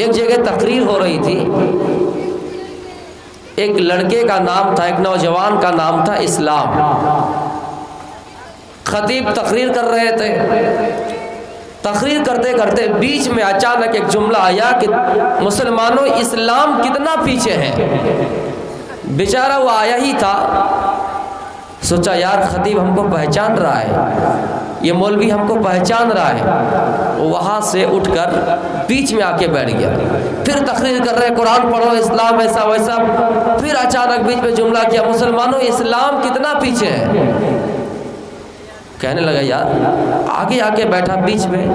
ایک جگہ تقریر ہو رہی تھی، ایک لڑکے کا نام تھا، ایک نوجوان کا نام تھا اسلام۔ خطیب تقریر کر رہے تھے، تقریر کرتے کرتے بیچ میں اچانک ایک جملہ آیا کہ مسلمانوں اسلام کتنا پیچھے ہے۔ بیچارہ وہ آیا ہی تھا، سوچا یار خطیب ہم کو پہچان رہا ہے، یہ مولوی ہم کو پہچان رہا ہے، وہاں سے اٹھ کر بیچ میں آ کے بیٹھ گیا۔ پھر تقریر کر رہے قرآن پڑھو، اسلام ایسا ویسا، پھر اچانک بیچ میں جملہ کیا مسلمانوں اسلام کتنا پیچھے ہے۔ کہنے لگا یار، آگے آ کے بیٹھا بیچ میں،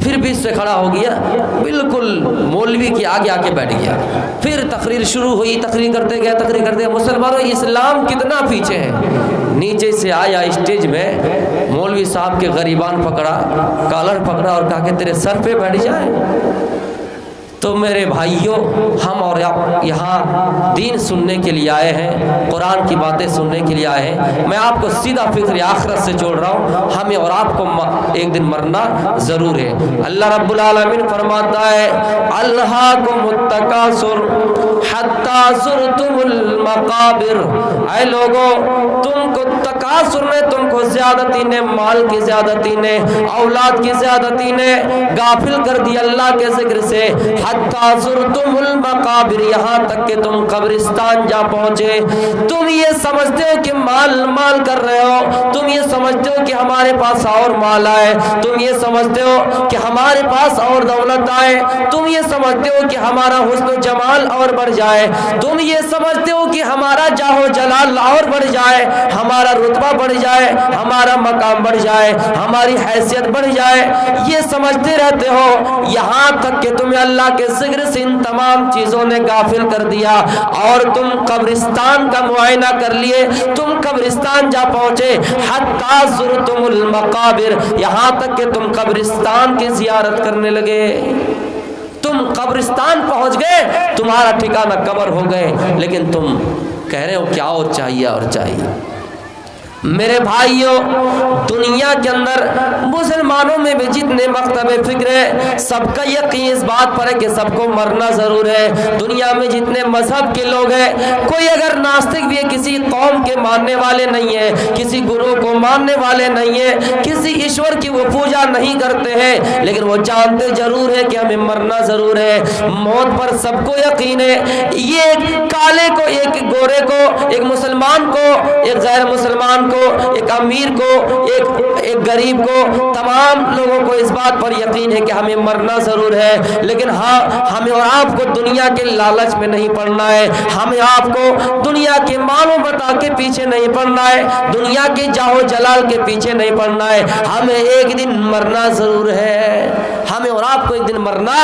پھر بیچ سے کھڑا ہو گیا، بالکل مولوی کے آگے آ کے بیٹھ گیا۔ پھر تقریر شروع ہوئی، تقریر کرتے گئے مسلمانوں اسلام کتنا پیچھے ہے۔ نیچے سے آیا اسٹیج میں، مولوی صاحب کے غریبان پکڑا، کالر پکڑا اور کہا کہ تیرے سر پہ بیٹھ جائے۔ تو میرے بھائیوں، ہم اور آپ یہاں دین سننے کے لیے آئے ہیں، قرآن کی باتیں سننے کے لیے آئے ہیں۔ میں آپ کو سیدھا فکر آخرت سے جوڑ رہا ہوں، ہمیں اور آپ کو ایک دن مرنا ضرور ہے۔ اللہ رب العالمین فرماتا ہے الہاکم التکاثر حتی زرتم المقابر، اے لوگوں تم کو تکاثر نے، تم کو زیادتی نے، مال کی زیادتی نے، اولاد کی زیادتی نے غافل کر دیا اللہ کے ذکر سے۔ حتی زرتم المقابر، یہاں تک کہ تم قبرستان جا پہنچے۔ تم یہ سمجھتے ہو کہ مال کر رہے ہو، تم یہ سمجھتے ہو کہ ہمارے پاس اور مال آئے، تم یہ سمجھتے ہو کہ ہمارے پاس اور دولت آئے، تم یہ سمجھتے ہو کہ ہمارا حسن و جمال اور بڑھ جائے، تم یہ سمجھتے ہو کہ ہمارا جاہ و جلال اور بڑھ جائے، ہمارا رتبہ بڑھ جائے، ہمارا مقام بڑھ جائے، ہماری حیثیت بڑھ جائے، یہ سمجھتے رہتے ہو، یہاں تک کہ تمہیں اللہ کے ذکر سے ان تمام چیزوں نے غافل کر دیا، اور تم قبرستان کا معائنہ کر لیے، تم قبرستان جا پہنچے۔ حتی زرتم المقابر، یہاں تک کہ تم قبرستان کی زیارت کرنے لگے، تم قبرستان پہنچ گئے، تمہارا ٹھکانہ قبر ہو گئے، لیکن تم کہہ رہے ہو کیا اور چاہیے اور چاہیے۔ میرے بھائیوں، دنیا کے اندر مسلمانوں میں بھی جتنے مکتب فکر ہے، سب کا یقین اس بات پر ہے کہ سب کو مرنا ضرور ہے۔ دنیا میں جتنے مذہب کے لوگ ہیں، کوئی اگر ناستک بھی ہے، کسی قوم کے ماننے والے نہیں ہیں، کسی گرو کو ماننے والے نہیں ہیں، کسی ایشور کی وہ پوجا نہیں کرتے ہیں، لیکن وہ جانتے ضرور ہے کہ ہمیں مرنا ضرور ہے۔ موت پر سب کو یقین ہے۔ یہ ایک کالے کو، ایک گورے کو، ایک مسلمان کو، ایک غیر مسلمان کو، ایک امیر کو، ایک غریب کو، تمام لوگوں کو اس بات پر یقین ہے کہ ہمیں مرنا ضرور ہے۔ لیکن ہاں، ہمیں اور آپ کو دنیا کے لالچ میں نہیں پڑنا ہے، ہمیں آپ کو دنیا کے مال و متاع کے پیچھے نہیں پڑنا ہے، دنیا کے جاہ و جلال کے پیچھے نہیں پڑنا ہے۔ ہمیں ایک دن مرنا ضرور ہے، ہمیں اور آپ کو ایک دن مرنا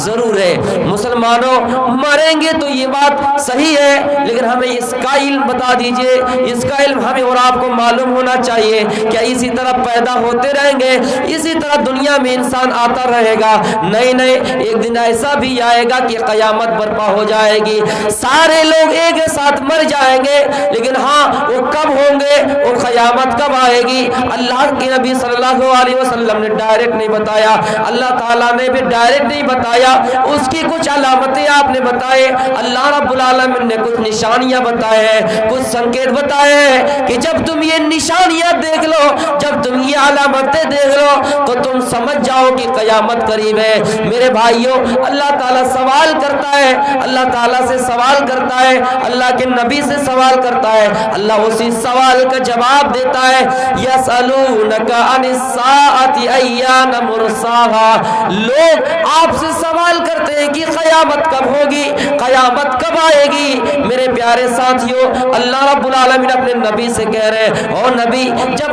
ضرور ہے۔ مسلمانوں، مریں گے تو یہ بات صحیح ہے، لیکن ہمیں اس کا علم بتا دیجئے، اس کا علم ہمیں اور آپ کو معلوم ہونا چاہیے۔ کیا اسی طرح پیدا ہوتے رہیں گے، اسی طرح دنیا میں انسان آتا رہے گا؟ نہیں نہیں، ایک دن ایسا بھی آئے گا کہ قیامت برپا ہو جائے گی، سارے لوگ ایک ساتھ مر جائیں گے، لیکن ہاں وہ کب ہوں گے، وہ قیامت کب آئے گی؟ اللہ کے نبی صلی اللہ علیہ وسلم نے ڈائریکٹ نہیں بتایا، اللہ تعالیٰ نے بھی ڈائریکٹ نہیں بتایا، اس کی کچھ علامتیں آپ نے بتائے، اللہ رب العالمین نے کچھ نشانیاں بتائے ہیں، کچھ سنکیت بتائے ہیں کہ جب تم یہ نشانیاں دیکھ لو، جب تم یہ علامتیں دیکھ لو، تو تم سمجھ جاؤ کہ قیامت قریب ہے۔ میرے بھائیوں، اللہ تعالیٰ سوال کرتا ہے، اللہ تعالیٰ سے سوال کرتا ہے، اللہ کے نبی سے سوال کرتا ہے، اللہ اسی سوال کا جواب دیتا ہے۔ یسألونک عن الساعۃ ایان مرساہا، لوگ آپ سے سوال کرتے ہیں کہ قیامت کب ہوگی، قیامت کب آئے گی؟ میرے پیارے ساتھیوں، اللہ رب العالمین اپنے نبی سے کہہ رہے ہیں، او نبی، جب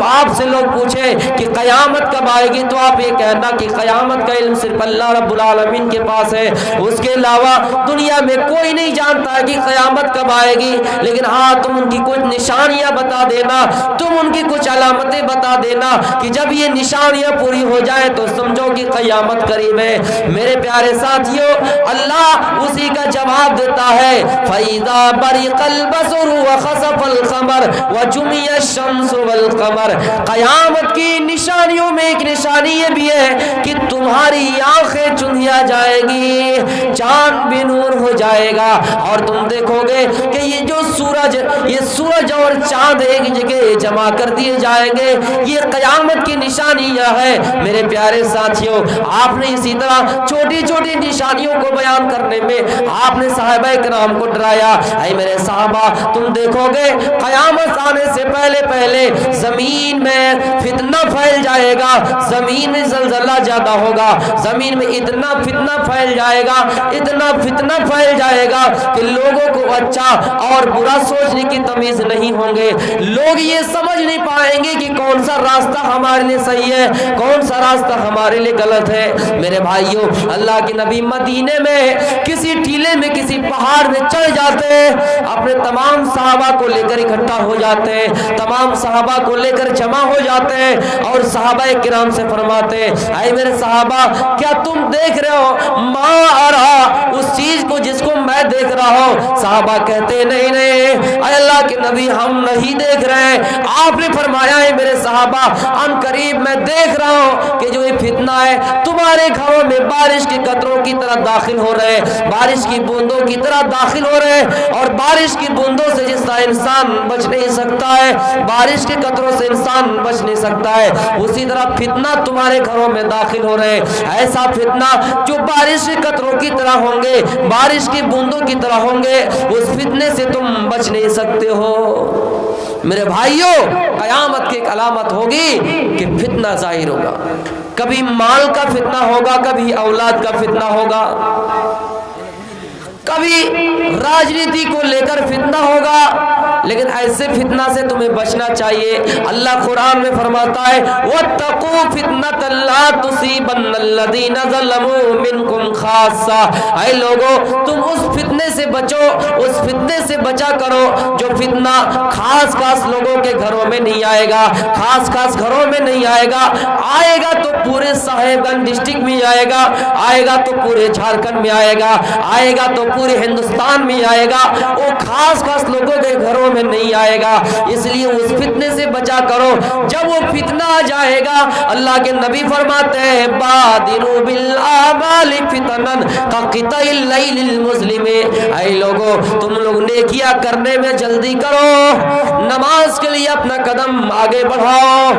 آپ سے لوگ پوچھیں کہ قیامت کب آئے گی، تو آپ یہ کہنا کہ قیامت کا علم صرف اللہ رب العالمین کے پاس ہے، اس کے علاوہ دنیا میں کوئی نہیں جانتا ہے کہ قیامت کب آئے گی، لیکن ہاں تم ان کی کچھ نشانیاں بتا دینا، تم ان کی کچھ علامتیں بتا دینا کہ جب یہ نشانیاں پوری ہو جائیں تو سمجھو کہ قیامت قریب ہے۔ میرے میرے پیارے ساتھیوں اللہ اسی کا جواب دیتا ہے فَإِذَا بَرِقَ الْبَصَرُ وَخَسَفَ الْقَمَرُ وَجُمِعَ الشَّمْسُ وَالْقَمَرُ قیامت کی نشانیوں میں ایک نشانی یہ بھی ہے کہ تمہاری آنکھیں چندیا جائے گی، چاند بھی نور ہو جائے گا، اور تم دیکھو گے کہ یہ جو سورج اور چاند ایک جگہ جمع کر دیے جائیں گے، یہ قیامت کی نشانیاں ہے۔ میرے پیارے ساتھیوں آپ نے اسی طرح چھوٹی چھوٹی نشانیوں کو بیان کرنے میں آپ نے صحابہ کرام کو ڈرایا۔ اے میرے صحابہ تم دیکھو گے قیامت آنے سے پہلے پہلے زمین میں فتنہ پھیل جائے گا، زمین میں زلزلہ زیادہ ہوگا، زمین میں اتنا فتنہ پھیل جائے گا، اتنا فتنہ پھیل جائے گا کہ لوگوں کو اچھا اور برا سوچنے کی تمیز نہیں ہوں گے، لوگ یہ سمجھ نہیں پائیں گے کہ کون سا راستہ ہمارے لیے صحیح ہے، کون سا راستہ ہمارے لیے غلط ہے۔ میرے بھائیوں اللہ کے نبی مدینے میں کسی ٹیلے میں کسی پہاڑ میں چڑھ جاتے ہیں، اپنے تمام صحابہ کو لے کر اکٹھا ہو جاتے ہیں، تمام صحابہ کو لے کر جمع ہو جاتے ہیں اور صحابہ کرام سے فرماتے ہیں اے میرے صحابہ کیا تم دیکھ رہے ہو ما ارا اس چیز کو جس کو میں دیکھ رہا ہوں؟ صحابہ کہتے نہیں نہیں اے اللہ کے نبی ہم نہیں دیکھ رہے ہیں۔ آپ نے فرمایا ہے میرے صحابہ ان قریب میں دیکھ رہا ہوں کہ جو یہ فتنہ ہے تمہارے گھروں میں بارش کے قطروں کی طرح داخل ہو رہے ہیں، بارش کی بوندوں کی طرح داخل ہو رہے ہیں، اور بارش کی بوندوں سے جس طرح انسان بچ نہیں سکتا ہے، بارش کے قطروں سے انسان بچ نہیں سکتا ہے، اسی طرح فتنہ تمہارے گھروں میں داخل ہو رہے ہیں، ایسا فتنہ جو بارش کے قطروں کی طرح ہوں گے، بارش کی بوندوں کی طرح ہوں گے، اس فتنے سے تم بچ نہیں سکتے ہو۔ میرے بھائیوں قیامت کی ایک علامت ہوگی کہ فتنہ ظاہر ہوگا، کبھی مال کا فتنہ ہوگا، کبھی اولاد کا فتنہ ہوگا، کبھی راجنیتی کو لے کر فتنہ ہوگا، لیکن ایسے فتنہ سے تمہیں بچنا چاہیے۔ اللہ قرآن میں فرماتا ہے وَاتَّقُوا فِتْنَةً لَا تُصِيبَنَّ الَّذِينَ ظَلَمُوا مِنْكُمْ خَاصَّةً، اے لوگو تم اس فتنے سے بچو، اس فتنے سے بچا کرو جو فتنہ خاص خاص لوگوں کے گھروں میں نہیں آئے گا، خاص خاص گھروں میں نہیں آئے گا، آئے گا تو پورے صاحب گنج ڈسٹرکٹ میں آئے گا، آئے گا تو پورے جھارکھنڈ میں آئے گا، آئے گا تو پورے ہندوستان میں آئے گا، وہ خاص خاص لوگوں کے گھروں میں نہیں آئے گا۔ اس لیے اس فتنے سے بچا کرو، جب وہ فتنہ آ جائے گا اللہ کے نبی فرماتے ہیں بادروا بالاعمال فتنا كقطع الليل المظلم، اے لوگو تم لوگ نیکیاں کرنے میں جلدی کرو، نماز کے لیے اپنا قدم آگے بڑھاؤ،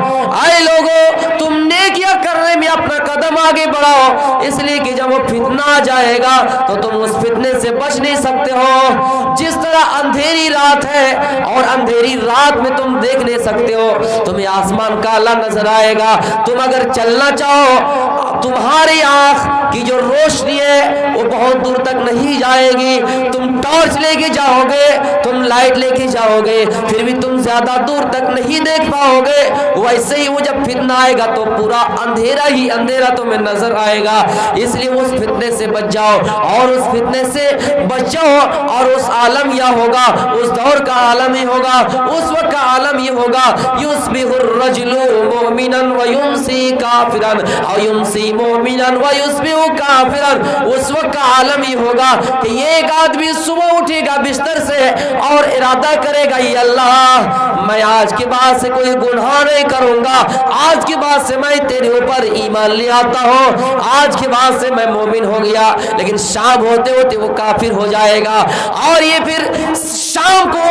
اے لوگو تم نیکیاں کرنے میں اپنا قدم آگے بڑھاؤ، اس لیے کہ جب وہ فتنہ آ جائے گا تو تم اس فتنے سے بچ نہیں سکتے ہو۔ جس طرح اندھیری رات ہے اور اندھیری رات میں تم دیکھ نہیں سکتے ہو، تمہیں آسمان کالا نظر آئے گا، تم اگر چلنا چاہو تمہاری آنکھ کی جو روشنی ہے وہ بہت دور تک نہیں جائے گی، تم ٹارچ لے کے جاؤ گے، تم لائٹ لے کے جاؤ گے، پھر بھی تم زیادہ دور تک نہیں دیکھ پاؤ گے۔ ویسے ہی وہ جب فتنہ آئے گا تو پورا اندھیرا ہی اندھیرا تمہیں نظر آئے گا، اس لیے اس فتنے سے بچ جاؤ، اور اس فتنے سے بچ جاؤ، اور اس عالم یہ ہوگا، اس دور کا عالم ہی ہوگا، اس وقت کا عالم یہ ہوگا یصبح الرجل مؤمنا ویمسی کافرا او یمسی مؤمنا ویصبح کافرا، اس وقت کا عالم یہ ہوگا کہ یہ ایک آدمی صبح اٹھے گا بستر سے اور ارادہ کرے گا یا اللہ میں آج کے بعد سے کوئی گناہ نہیں کروں گا، آج کے بعد سے میں تیرے اوپر ایمان لے آتا ہوں، آج کے بعد سے میں مومن ہو گیا، لیکن شام ہوتے ہوتے وہ کافر ہو جائے گا، اور یہ پھر شام کو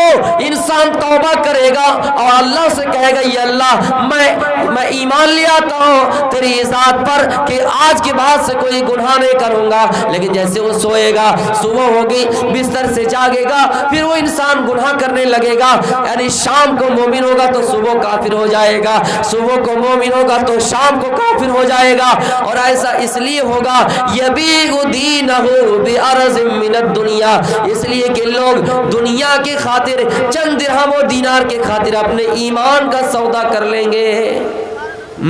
انسان توبہ کرے گا اور اللہ سے کہے گا یا اللہ میں ایمان لے آتا ہوں تیری ذات پر کہ آج کے بعد سے کوئی گناہ نہیں کروں گا، لیکن جیسے وہ سوئے گا، صبح ہوگی، بستر سے جاگے گا، پھر وہ انسان گناہ کرنے لگے گا، یعنی شام کو مومن ہوگا تو صبح کافر ہو جائے گا، صبح کو مومن ہوگا تو شام کو کافر ہو جائے گا، اور ایسا اس لیے ہوگا یبیع دینہ بعرض من الدنیا، اس لیے کہ لوگ دنیا کی خاطر چند درہم و دینار کے خاطر اپنے ایمان کا سودا کر لیں گے۔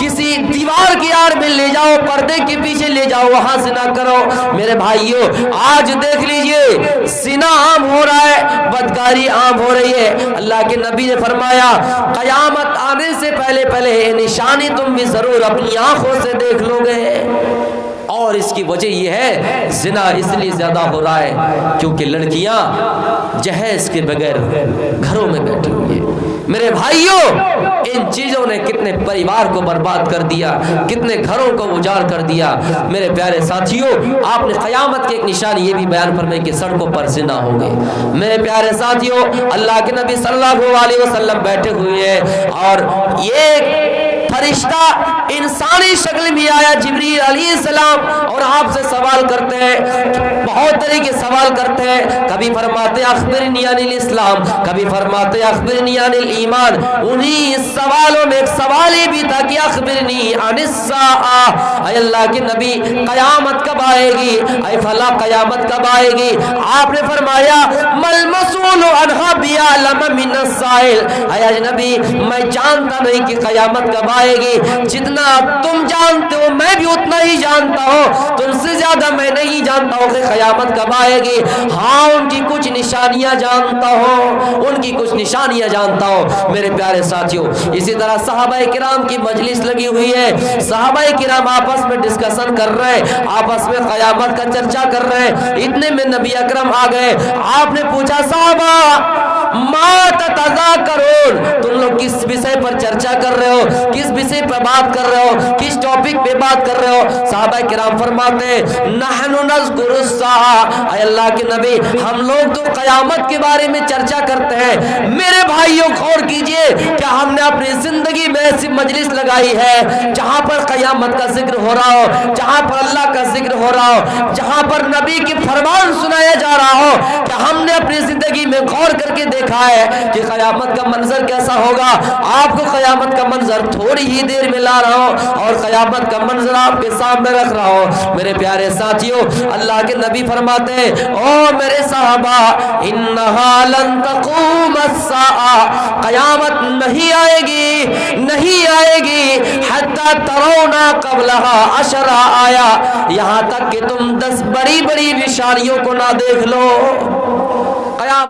کسی دیوار کی آڑ میں لے جاؤ, پردے کے پیچھے لے جاؤ, وہاں زنا کرو. میرے بھائیوں آج دیکھ لیجئے زنا عام ہو رہا ہے, بدکاری عام ہو رہی ہے. اللہ کے نبی نے فرمایا قیامت آنے سے پہلے پہلے نشانی تم بھی ضرور اپنی آنکھوں سے دیکھ لو گے. اور اس کی وجہ یہ ہے زنا اس لیے زیادہ ہو رہا ہے کیونکہ لڑکیاں جہیز کے بغیر گھروں میں بیٹھی ہوئی ہیں. میرے بھائیوں ان چیزوں نے کتنے پریوار کو برباد کر دیا, کتنے گھروں کو اجاڑ کر دیا. میرے پیارے ساتھیوں آپ نے قیامت کی ایک نشانی یہ بھی بیان فرمائی کہ سڑکوں پر زنا ہوں گے. میرے پیارے ساتھیوں اللہ کے نبی صلی اللہ علیہ وسلم بیٹھے ہوئے ہیں اور یہ فرشتہ انسانی شکل میں آیا جبریل علیہ السلام اور آپ سے سوال کرتے ہیں, بہت طرح کے سوال کرتے ہیں. کبھی فرماتے اخبرنی عن الاسلام, کبھی فرماتے اخبرنی عن الایمان. انہی سوالوں میں ایک سوال یہ بھی تھا کہ اخبرنی عن الساعہ, اے اللہ کے نبی قیامت کب آئے گی, اے فلاں قیامت کب آئے گی. آپ نے فرمایا مل مسئول عنہا بیعلم من السائل, اے نبی میں جانتا نہیں کہ قیامت کب آئے گی, جتنا تم جانتے ہو میں بھی اتنا ہی جانتا ہوں, تم سے زیادہ میں نہیں جانتا ہوں کہ قیامت کب آئے گی. ہاں ان کی کچھ نشانیاں جانتا ہوں, ان کی کچھ نشانیاں جانتا ہوں. میرے پیارے ساتھیوں اسی طرح صحابہ کرام کی مجلس لگی ہوئی ہے, صحابہ کرام آپس میں ڈسکشن کر رہے ہیں, آپس میں قیامت کا چرچا کر رہے ہیں. اتنے میں نبی اکرم آ گئے. آپ نے پوچھا صحابہ ما تتذاکرون, تم لوگ کس وشے پر چرچا کر رہے ہو, کس وشے پر بات کر رہے ہو, کس ٹاپک پہ بات کر رہے ہو. صحابہ کرام فرماتے ہیں نحن نذکر الساعہ, اے اللہ کے نبی ہم لوگ تو قیامت کے بارے میں چرچا کرتے ہیں. میرے بھائیوں غور کیجئے کیا ہم نے اپنی زندگی میں ایسی مجلس لگائی ہے جہاں پر قیامت کا ذکر ہو رہا ہو, جہاں پر اللہ کا ذکر ہو رہا ہو, جہاں پر نبی کی فرمان سنایا جا رہا ہو. کیا ہم نے اپنی زندگی میں غور کر کے دیکھا ہے کہ قیامت کا منظر کیسا ہوگا. آپ کو قیامت کا منظر تھوڑی ہی دیر میں لا رہا ہوں اور قیامت کا منظر آپ کے سامنے رکھ رہا ہوں. میرے پیارے ساتھیوں اللہ کے نبی فرماتے ہیں او میرے صحابہ انہا لن تقوم الساعہ, قیامت نہیں آئے گی, نہیں آئے گی حتی ترونا قبلہا 10 آیا, یہاں تک کہ تم 10 بڑی بڑی نشانیوں کو نہ دیکھ لو.